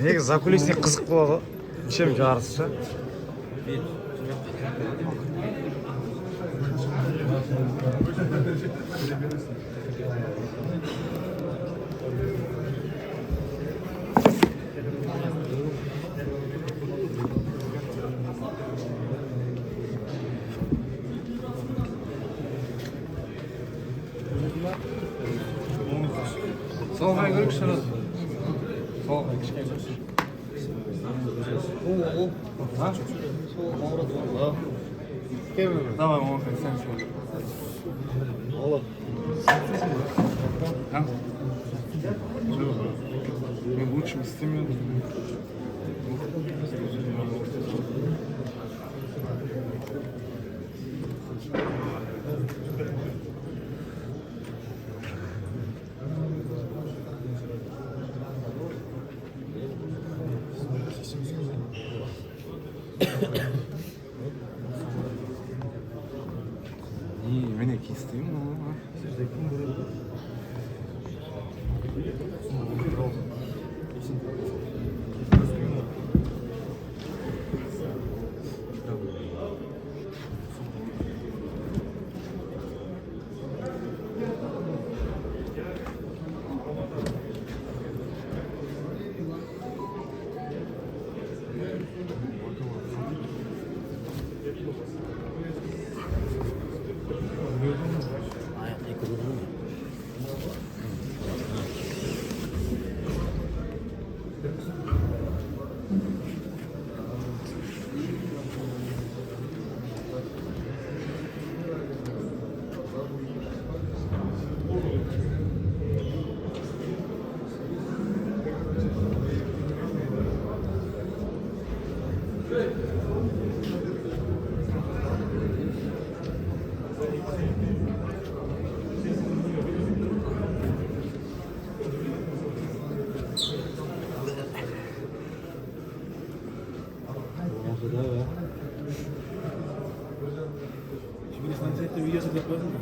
Неге закулисник қызық болады? Нешем жарысшы? Soğuk'a görüşürüz. Soğuk'a görüşürüz. Ha? Tamam, oğlum sen söyle. Oğlum. Ha? Ben bu için istemiyordum. İyi, ben iki isteyeyim mi? Şimdi sen çekti videosu yapmadın mı?